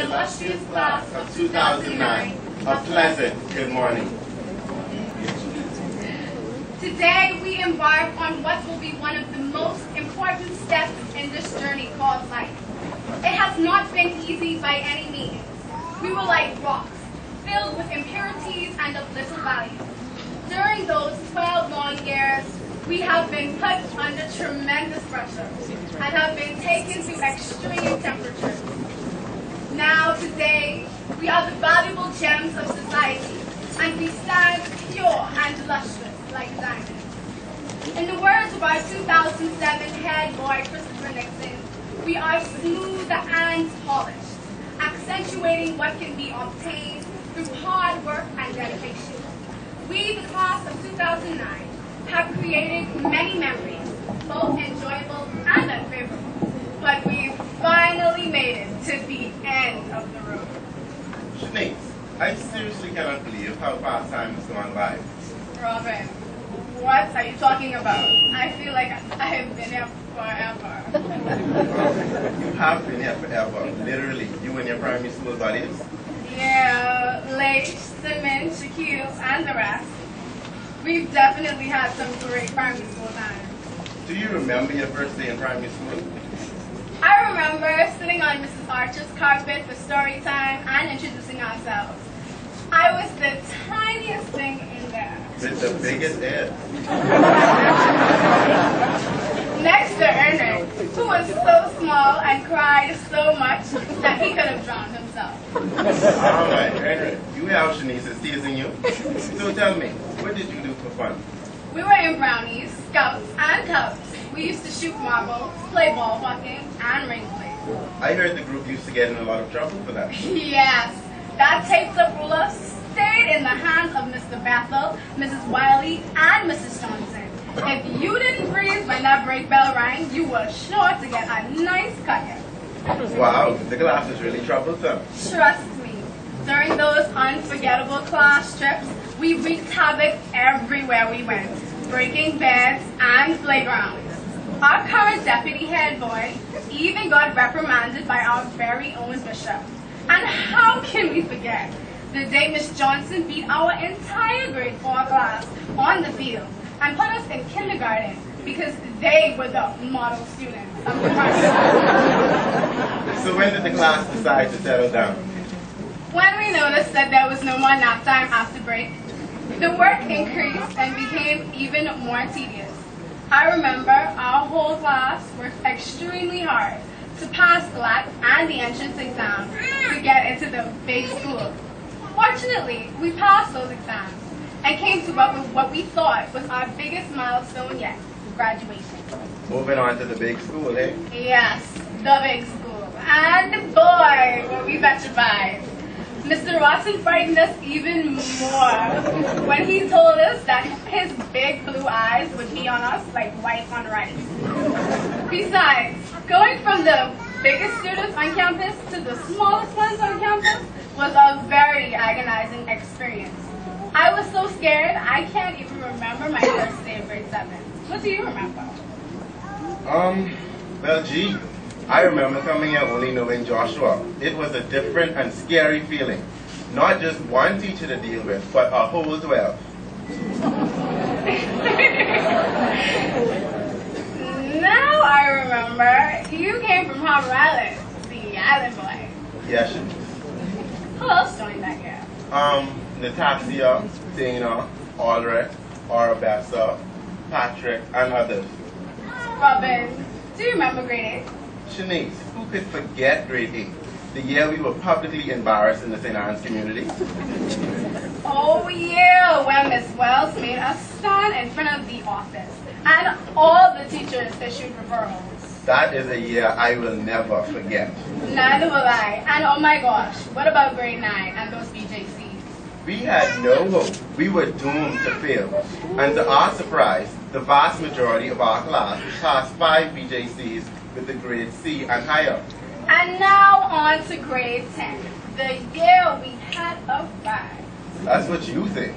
illustrious class of 2009, a pleasant good morning. Today we embark on what will be one of the most important steps in this journey called life. It has not been easy by any means. We were like rocks, filled with impurities and of little value. During those 12 long years, we have been put under tremendous pressure and have been taken to extreme temperatures. Now, today, we are the valuable gems of society, and we stand pure and lustrous like diamonds. In the words of our 2007 head boy, Christopher Nixon, we are smooth and polished, accentuating what can be obtained through hard work and dedication. We, the class of 2009, have created many memories, both enjoyable and unfavorable, but we've finally made it to the end of the road. Shanice, I seriously cannot believe how fast time has gone by. Robin, what are you talking about? I feel like I have been here forever. You have been here forever, literally, you and your primary school buddies. Yeah, Leish, Simon, Shaquille, and the rest. We've definitely had some great primary school times. Do you remember your first day in primary school? I remember sitting on Mrs. Archer's carpet for story time and introducing ourselves. I was the tiniest thing in there. With the biggest head. Next to Ernest, who was so small and cried so much that he could have drowned himself. Alright, Ernest, you have Shanice is teasing you. So tell me, what did you do for fun? We were in brownies, scouts, and cubs. We used to shoot marbles, play ball bucking, and ring play. I heard the group used to get in a lot of trouble for that. Yes, that taped-up ruler stayed in the hands of Mr. Bethel, Mrs. Wiley, and Mrs. Johnson. If you didn't freeze when that break bell rang, you were sure to get a nice cutting. Wow, the class is really troublesome. Trust me, during those unforgettable class trips, we wreaked havoc everywhere we went, breaking beds and playgrounds. Our current deputy head boy even got reprimanded by our very own bishop. And how can we forget the day Miss Johnson beat our entire grade 4 class on the field and put us in kindergarten because they were the model students of the class. So when did the class decide to settle down? When we noticed that there was no more nap time after break, the work increased and became even more tedious. I remember our whole class worked extremely hard to pass GLAT and the entrance exam to get into the big school. Fortunately, we passed those exams and came to what we thought was our biggest milestone yet, graduation. Moving on to the big school, eh? Yes, the big school. And boy, were we petrified. Mr. Watson frightened us even more when he told us that his big blue eyes would be on us like white on rice. Besides, going from the biggest students on campus to the smallest ones on campus was a very agonizing experience. I was so scared, I can't even remember my first day of grade 7. What do you remember? Well, gee, I remember coming here only knowing Joshua. It was a different and scary feeling. Not just one teacher to deal with, but a whole 12. Now I remember, you came from Harbor Island, the island boy. Yes. Who else joined that year? Natasha, Dana, Aldrich, Arabessa, Patrick, and others. Robin, do you remember grade 8? Shanice, who could forget grade 8? The year we were publicly embarrassed in the St. Anne's community. Oh yeah, when Miss Wells made us stand in front of the office and all the teachers issued referrals. That is a year I will never forget. Neither will I. And oh my gosh, what about grade 9 and those BJCs? We had no hope. We were doomed to fail. And to our surprise, the vast majority of our class passed 5 BJCs with the grade C and higher. And now on to grade 10, the year we had a ride. That's what you think.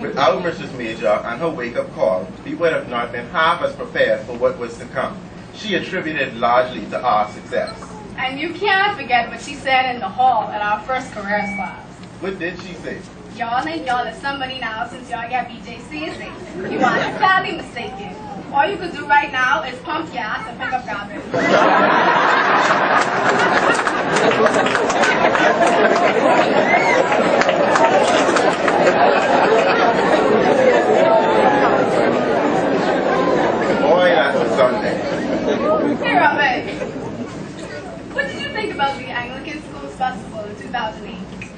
Without Mrs. Major and her wake-up call, we would have not been half as prepared for what was to come. She attributed largely to our success. And you can't forget what she said in the hall at our first careers class. What did she say? Y'all ain't y'all is somebody now since y'all got BJCs. You are sadly mistaken. All you could do right now is pump your ass and pick up garbage. Boy, that's a something. Hey, Robert. What did you think about the Anglican Schools Festival in 2008?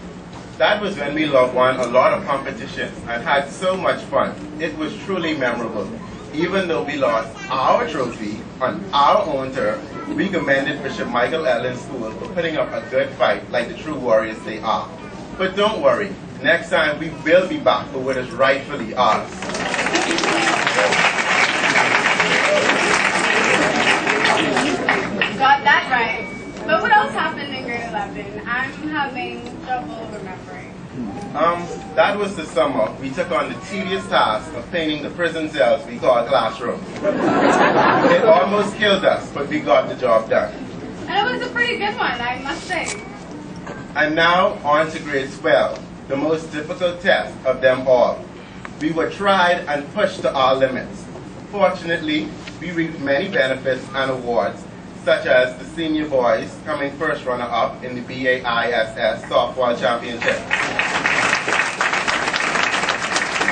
That was when we won a lot of competitions and had so much fun. It was truly memorable. Even though we lost our trophy on our own turf, we commended Bishop Michael Allen's school for putting up a good fight like the true warriors they are. But don't worry, next time we will be back for what is rightfully ours. Got that right. But what else happened in grade 11? I'm having trouble remembering. That was the summer we took on the tedious task of painting the prison cells we call classrooms. It almost killed us, but we got the job done. And it was a pretty good one, I must say. And now on to grade 12, the most difficult test of them all. We were tried and pushed to our limits. Fortunately, we reaped many benefits and awards, such as the senior boys coming first runner-up in the BAISS Softball Championship.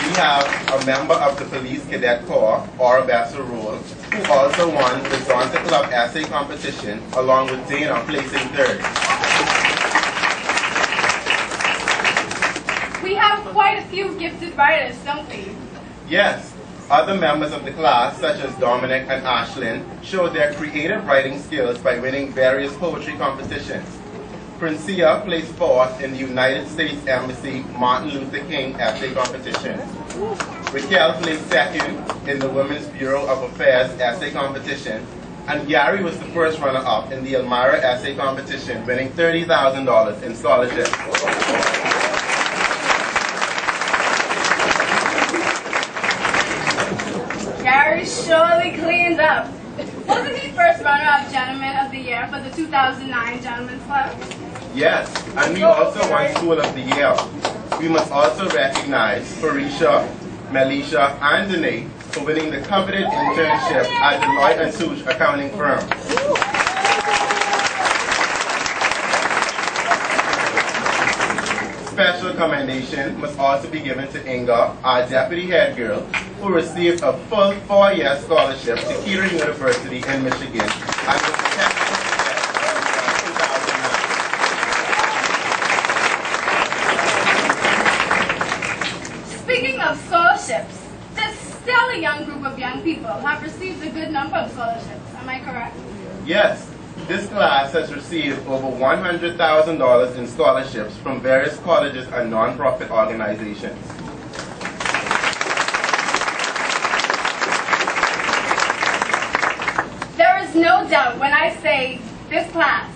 We have a member of the Police Cadet Corps, Arabessa Rule, who also won the Zonta Club essay competition, along with Dana placing third. We have quite a few gifted writers, don't we? Yes, other members of the class, such as Dominic and Ashlyn, showed their creative writing skills by winning various poetry competitions. Princia placed fourth in the United States Embassy Martin Luther King essay competition. Raquel placed second in the Women's Bureau of Affairs essay competition. And Gary was the first runner-up in the Elmira essay competition, winning $30,000 in scholarships. Gary surely cleaned up. Wasn't he first runner-up Gentleman of the Year for the 2009 Gentlemen's Club? Yes, and we also won School of the Year. We must also recognize Farisha, Melisha, and Danae for winning the coveted internship at Deloitte & Touche accounting firm. Special commendation must also be given to Inga, our deputy head girl, who received a full 4-year scholarship to Keeter University in Michigan and was the technical cadet in 2009. Speaking of scholarships, this stellar young group of young people have received a good number of scholarships. Am I correct? Yes, this class has received over $100,000 in scholarships from various colleges and non-profit organizations. There is no doubt when I say this class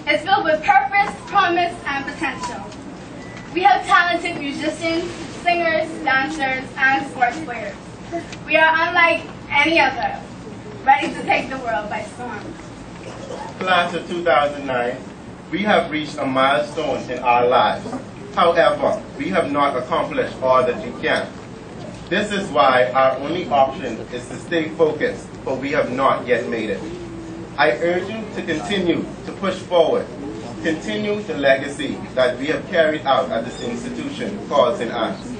is filled with purpose, promise, and potential. We have talented musicians, singers, dancers, and sports players. We are unlike any other, ready to take the world by storm. Class of 2009, we have reached a milestone in our lives. However, we have not accomplished all that we can. This is why our only option is to stay focused, for we have not yet made it. I urge you to continue to push forward, continue the legacy that we have carried out at this institution called St. Anne's.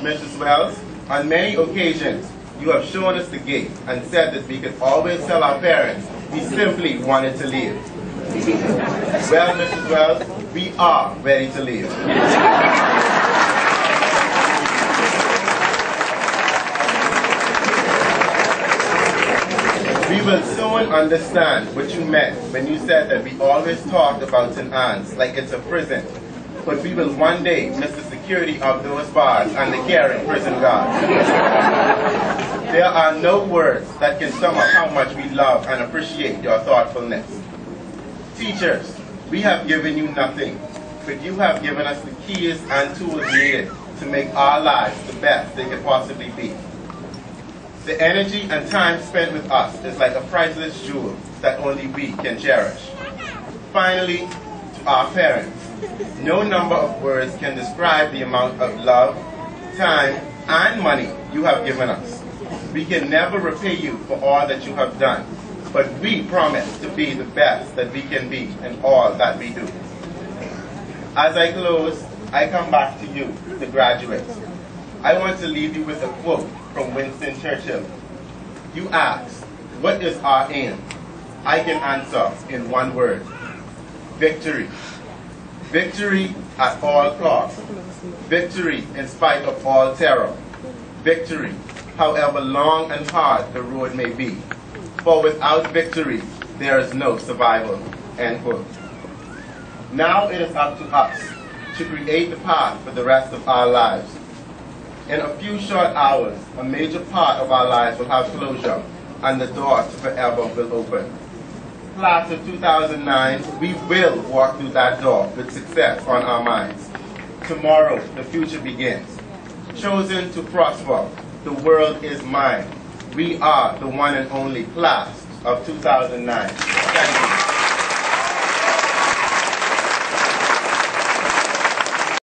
Mrs. Wells, on many occasions, you have shown us the gate and said that we could always tell our parents we simply wanted to leave. Well, Mrs. Wells, we are ready to leave. We will soon understand what you meant when you said that we always talked about St. Anne's like it's a prison. But we will one day miss the security of those bars and the caring prison guards. There are no words that can sum up how much we love and appreciate your thoughtfulness. Teachers, we have given you nothing, but you have given us the keys and tools needed to make our lives the best they could possibly be. The energy and time spent with us is like a priceless jewel that only we can cherish. Finally, to our parents, no number of words can describe the amount of love, time, and money you have given us. We can never repay you for all that you have done, but we promise to be the best that we can be in all that we do. As I close, I come back to you, the graduates. I want to leave you with a quote from Winston Churchill. You ask, what is our aim? I can answer in one word: victory. Victory at all costs. Victory in spite of all terror. Victory, however long and hard the road may be. For without victory, there is no survival. End quote. Now it is up to us to create the path for the rest of our lives. In a few short hours, a major part of our lives will have closure, and the door to forever will open. Class of 2009, we will walk through that door with success on our minds. Tomorrow, the future begins. Chosen to prosper, the world is mine. We are the one and only class of 2009. Thank you.